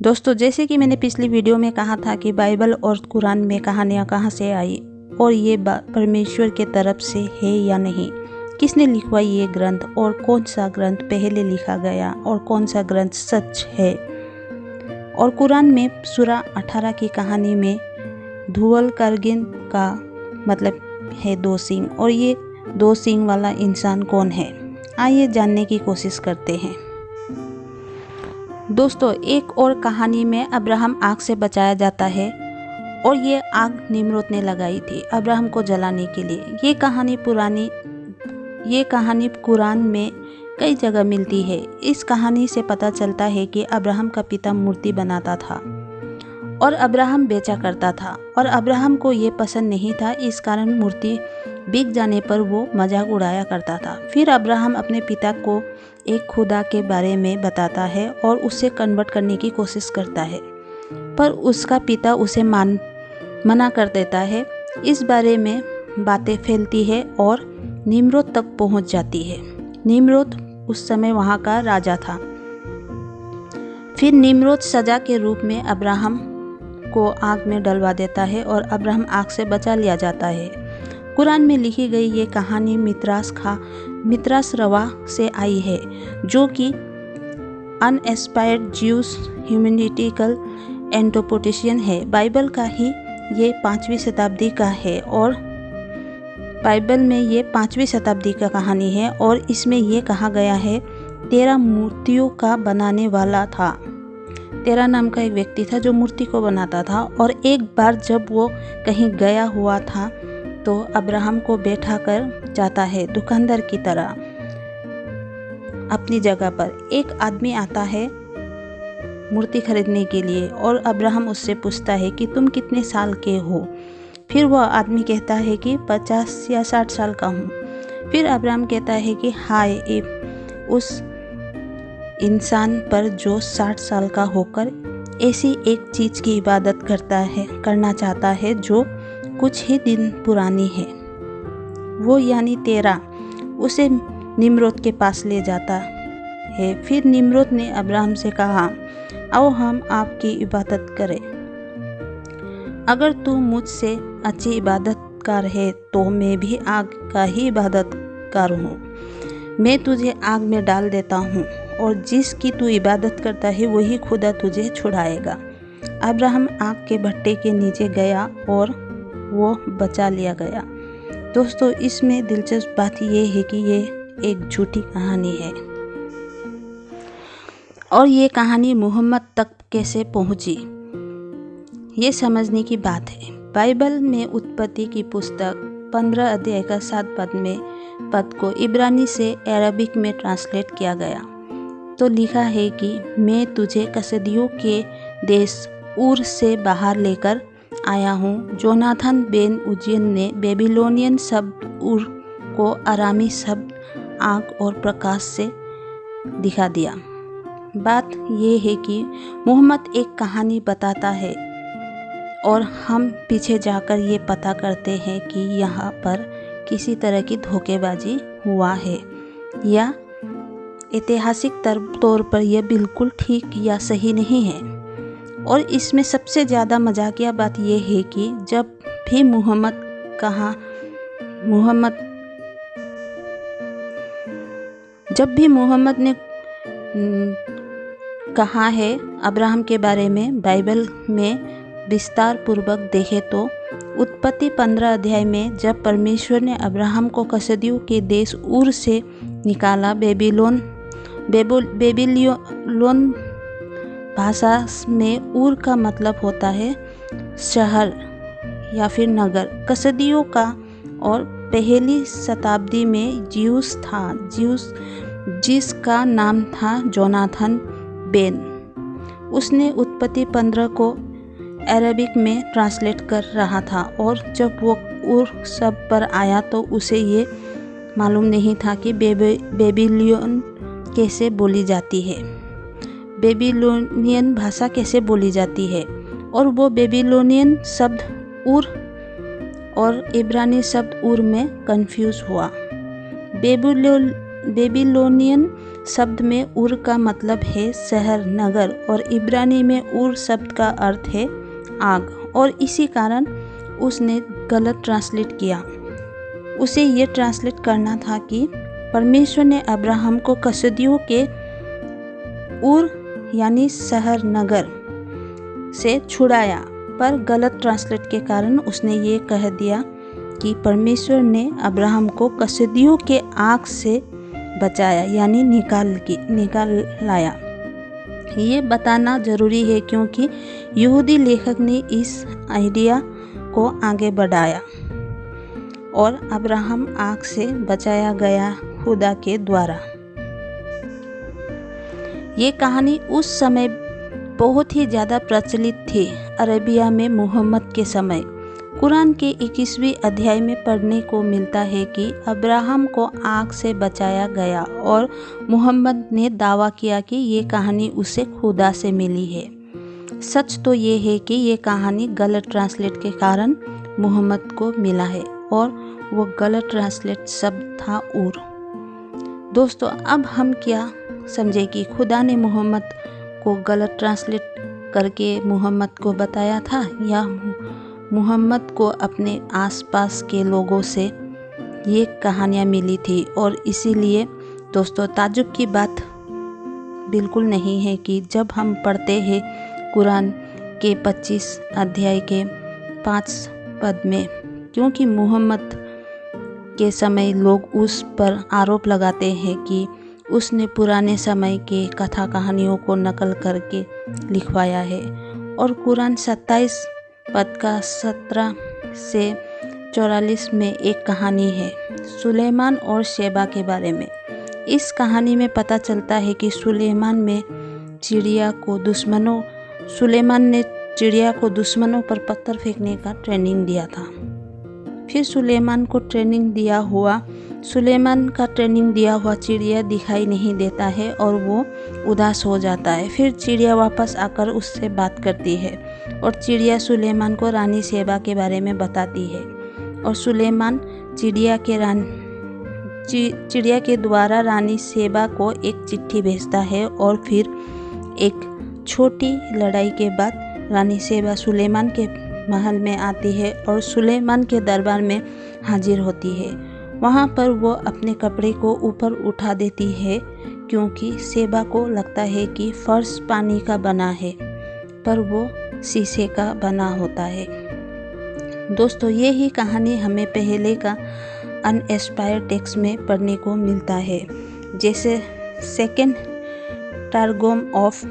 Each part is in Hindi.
दोस्तों, जैसे कि मैंने पिछली वीडियो में कहा था कि बाइबल और कुरान में कहानियाँ कहाँ से आई और ये परमेश्वर के तरफ से है या नहीं, किसने लिखवाई ये ग्रंथ और कौन सा ग्रंथ पहले लिखा गया और कौन सा ग्रंथ सच है। और कुरान में सूरा 18 की कहानी में धुवल करगिन का मतलब है 2 सींग, और ये 2 सींग वाला इंसान कौन है, आइए जानने की कोशिश करते हैं। दोस्तों, एक और कहानी में अब्राहम आग से बचाया जाता है और ये आग निम्रोद ने लगाई थी अब्राहम को जलाने के लिए। ये कहानी कुरान में कई जगह मिलती है। इस कहानी से पता चलता है कि अब्राहम का पिता मूर्ति बनाता था और अब्राहम बेचा करता था और अब्राहम को ये पसंद नहीं था, इस कारण मूर्ति बिक जाने पर वो मजाक उड़ाया करता था। फिर अब्राहम अपने पिता को एक खुदा के बारे में बताता है और उसे कन्वर्ट करने की कोशिश करता है, पर उसका पिता उसे मना कर देता है। इस बारे में बातें फैलती है और निम्रोद तक पहुंच जाती है। निम्रोद उस समय वहां का राजा था। फिर निम्रोद सजा के रूप में अब्राहम को आग में डलवा देता है और अब्राहम आग से बचा लिया जाता है। कुरान में लिखी गई ये कहानी मित्रास रवा से आई है, जो कि अनएस्पायर्ड ज्यूस ह्यूमैनिटिकल एंथ्रोपोटेशियन है। बाइबल का ही ये 5वीं शताब्दी का है और बाइबल में ये 5वीं शताब्दी का कहानी है और इसमें ये कहा गया है, तेरा मूर्तियों का बनाने वाला था। तेरा नाम का एक व्यक्ति था जो मूर्ति को बनाता था, और एक बार जब वो कहीं गया हुआ था तो अब्राहम को बैठा कर जाता है दुकानदार की तरह अपनी जगह पर। एक आदमी आता है मूर्ति खरीदने के लिए और अब्राहम उससे पूछता है कि तुम कितने साल के हो। फिर वह आदमी कहता है कि 50 या 60 साल का हूँ। फिर अब्राहम कहता है कि हाय, उस इंसान पर जो 60 साल का होकर ऐसी एक चीज़ की इबादत करना चाहता है जो कुछ ही दिन पुरानी है। वो यानी तेरा उसे निम्रोद के पास ले जाता है। फिर निम्रोद ने अब्राहम से कहा, आओ हम आपकी इबादत करें। अगर तू मुझसे अच्छी इबादतकार है तो मैं भी आग का ही इबादतकार हूँ। मैं तुझे आग में डाल देता हूँ और जिसकी तू इबादत करता है वही खुदा तुझे छुड़ाएगा। अब्राहम आग के भट्टे के नीचे गया और वो बचा लिया गया। दोस्तों, इसमें दिलचस्प बात ये है कि ये एक झूठी कहानी है और ये कहानी मोहम्मद तक कैसे पहुंची, ये समझने की बात है। बाइबल में उत्पत्ति की पुस्तक 15 अध्याय का 7 पद को इब्रानी से अरबिक में ट्रांसलेट किया गया तो लिखा है कि मैं तुझे कसदियों के देश ऊर से बाहर लेकर आया हूँ। जोनाथन बेन उज्जैन ने बेबीलोनियन शब्द ऊर को अरामी शब्द आग और प्रकाश से दिखा दिया। बात यह है कि मोहम्मद एक कहानी बताता है और हम पीछे जाकर ये पता करते हैं कि यहाँ पर किसी तरह की धोखेबाजी हुआ है या ऐतिहासिक तौर पर यह बिल्कुल ठीक या सही नहीं है। और इसमें सबसे ज़्यादा मजाकिया बात यह है कि जब भी मोहम्मद ने कहा है अब्राहम के बारे में बाइबल में विस्तार पूर्वक देखे तो उत्पत्ति 15 अध्याय में जब परमेश्वर ने अब्राहम को कसदियों के देश ऊर से निकाला, बेबीलोन भाषा में ऊर का मतलब होता है शहर या फिर नगर, कसदियों का, और पहली शताब्दी में ज्यूस जिसका नाम था जोनाथन बेन। उसने उत्पत्ति 15 को अरबिक में ट्रांसलेट कर रहा था और जब वो ऊर शब्द पर आया तो उसे ये मालूम नहीं था कि बेबीलोन कैसे बोली जाती है, बेबीलोनियन भाषा कैसे बोली जाती है। और वो बेबीलोनियन शब्द ऊर और इब्रानी शब्द ऊर में कंफ्यूज हुआ। बेबीलोनियन शब्द में उर का मतलब है शहर, नगर, और इब्रानी में उर शब्द का अर्थ है आग, और इसी कारण उसने गलत ट्रांसलेट किया। उसे ये ट्रांसलेट करना था कि परमेश्वर ने अब्राहम को कसदियों के उर यानी शहर, नगर से छुड़ाया, पर गलत ट्रांसलेट के कारण उसने ये कह दिया कि परमेश्वर ने अब्राहम को कसदियों के आग से बचाया, यानी निकाल लाया। ये बताना ज़रूरी है क्योंकि यहूदी लेखक ने इस आइडिया को आगे बढ़ाया और अब्राहम आग से बचाया गया खुदा के द्वारा। ये कहानी उस समय बहुत ही ज़्यादा प्रचलित थी। अरबिया में मुहम्मद के समय कुरान के 21वें अध्याय में पढ़ने को मिलता है कि अब्राहम को आग से बचाया गया और मुहम्मद ने दावा किया कि ये कहानी उसे खुदा से मिली है। सच तो ये है कि ये कहानी गलत ट्रांसलेट के कारण मुहम्मद को मिला है और वो गलत ट्रांसलेट शब्द था उर। दोस्तों, अब हम क्या समझे कि खुदा ने मुहम्मद को गलत ट्रांसलेट करके मुहम्मद को बताया था, या मुहम्मद को अपने आसपास के लोगों से ये कहानियाँ मिली थी। और इसीलिए दोस्तों, ताज्जुब की बात बिल्कुल नहीं है कि जब हम पढ़ते हैं कुरान के 25 अध्याय के 5 पद में, क्योंकि मुहम्मद के समय लोग उस पर आरोप लगाते हैं कि उसने पुराने समय के कथा कहानियों को नकल करके लिखवाया है। और कुरान 27 पद का 17 से 44 में एक कहानी है सुलेमान और शेबा के बारे में। इस कहानी में पता चलता है कि सुलेमान ने चिड़िया को दुश्मनों पर पत्थर फेंकने का ट्रेनिंग दिया था। फिर सुलेमान का ट्रेनिंग दिया हुआ चिड़िया दिखाई नहीं देता है और वो उदास हो जाता है। फिर चिड़िया वापस आकर उससे बात करती है और चिड़िया सुलेमान को रानी शेबा के बारे में बताती है और सुलेमान चिड़िया के द्वारा रानी शेबा को एक चिट्ठी भेजता है। और फिर एक छोटी लड़ाई के बाद रानी शेबा सुलेमान के महल में आती है और सुलेमान के दरबार में हाजिर होती है। वहाँ पर वो अपने कपड़े को ऊपर उठा देती है क्योंकि शेबा को लगता है कि फर्श पानी का बना है, पर वो शीशे का बना होता है। दोस्तों, ये ही कहानी हमें पहले का अनएक्सपायर्ड टेक्स्ट में पढ़ने को मिलता है, जैसे सेकेंड टारगम ऑफ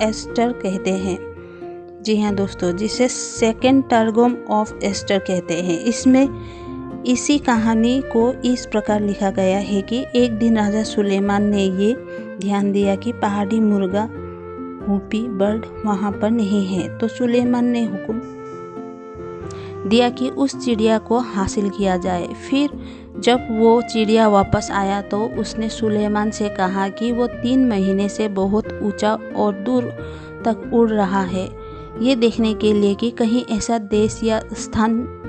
एस्टर कहते हैं। जी हाँ दोस्तों, जिसे सेकेंड टारगम ऑफ एस्टर कहते हैं। इसमें इसी कहानी को इस प्रकार लिखा गया है कि एक दिन राजा सुलेमान ने ये ध्यान दिया कि पहाड़ी मुर्गा हुपी बर्ड वहाँ पर नहीं है, तो सुलेमान ने हुक्म दिया कि उस चिड़िया को हासिल किया जाए। फिर जब वो चिड़िया वापस आया तो उसने सुलेमान से कहा कि वो 3 महीने से बहुत ऊंचा और दूर तक उड़ रहा है, ये देखने के लिए कि कहीं ऐसा देश या स्थान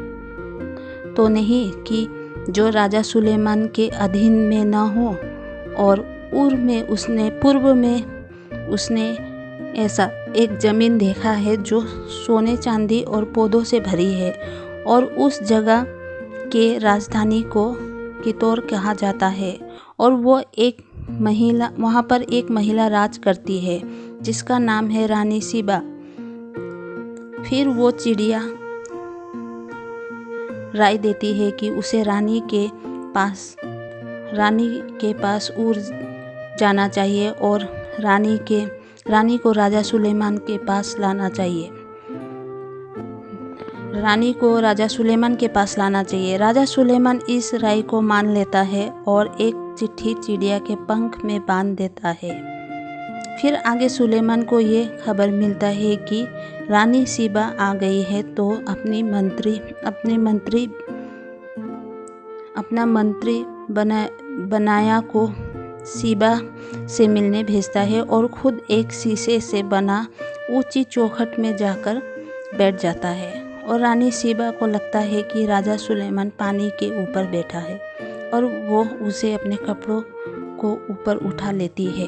तो नहीं कि जो राजा सुलेमान के अधीन में न हो। और पूर्व में उसने ऐसा एक ज़मीन देखा है जो सोने चांदी और पौधों से भरी है और उस जगह के राजधानी को कितौर कहा जाता है और वहाँ पर एक महिला राज करती है जिसका नाम है रानी शेबा। फिर वो चिड़िया राय देती है कि उसे रानी के पास उड़ जाना चाहिए और रानी को राजा सुलेमान के पास लाना चाहिए। राजा सुलेमान इस राय को मान लेता है और एक चिट्ठी चिड़िया के पंख में बांध देता है। फिर आगे सुलेमान को ये खबर मिलता है कि रानी शेबा आ गई है, तो अपना मंत्री बनाया को शेबा से मिलने भेजता है और खुद एक शीशे से बना ऊंची चौखट में जाकर बैठ जाता है। और रानी शेबा को लगता है कि राजा सुलेमान पानी के ऊपर बैठा है और वो उसे अपने कपड़ों को ऊपर उठा लेती है,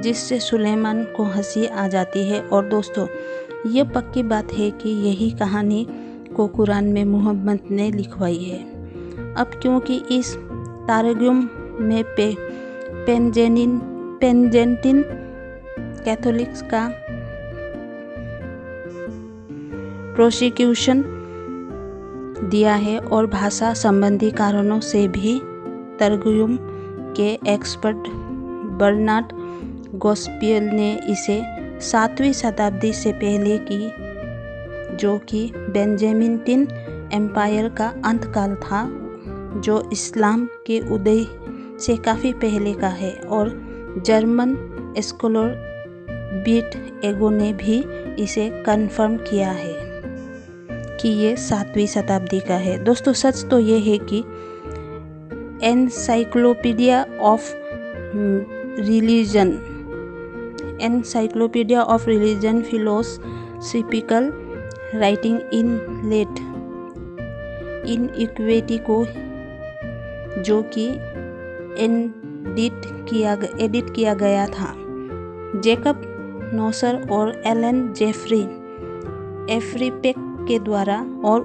जिससे सुलेमान को हंसी आ जाती है। और दोस्तों, ये पक्की बात है कि यही कहानी को कुरान में मोहम्मद ने लिखवाई है। अब क्योंकि इस तारगुम में पेंजेंटिन कैथोलिक्स का प्रोसिक्यूशन दिया है और भाषा संबंधी कारणों से भी तर्जुम के एक्सपर्ट बर्नार्ड गोस्पियल ने इसे 7वीं शताब्दी से पहले की, जो कि बेंजामिन एम्पायर का अंतकाल था, जो इस्लाम के उदय से काफ़ी पहले का है। और जर्मन स्कॉलर बीट एगो ने भी इसे कंफर्म किया है कि ये 7वीं शताब्दी का है। दोस्तों, सच तो ये है कि encyclopedia of religion philosophical writing in late inequity को, जो कि एडिट किया गया था जेकब नोसर और एलन जेफरी एफ्रीपेक के द्वारा, और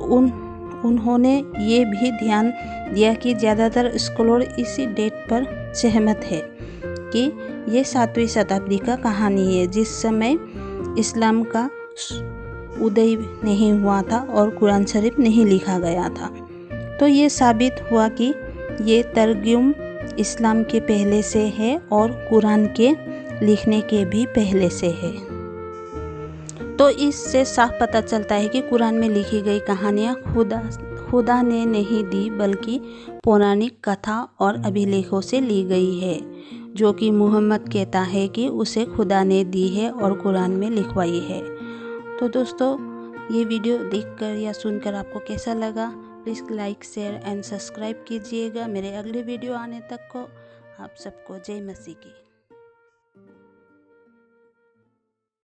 उन्होंने ये भी ध्यान दिया कि ज़्यादातर स्कॉलर इसी डेट पर सहमत है कि ये 7वीं शताब्दी का कहानी है, जिस समय इस्लाम का उदय नहीं हुआ था और कुरान शरीफ नहीं लिखा गया था। तो ये साबित हुआ कि ये तर्जुम इस्लाम के पहले से है और कुरान के लिखने के भी पहले से है। तो इससे साफ पता चलता है कि कुरान में लिखी गई कहानियाँ खुदा ने नहीं दी, बल्कि पौराणिक कथा और अभिलेखों से ली गई है, जो कि मुहम्मद कहता है कि उसे खुदा ने दी है और कुरान में लिखवाई है। तो दोस्तों, ये वीडियो देखकर या सुनकर आपको कैसा लगा? Please like, share and subscribe कीजिएगा। मेरे अगले वीडियो आने तक को आप सबको जय मसीह की।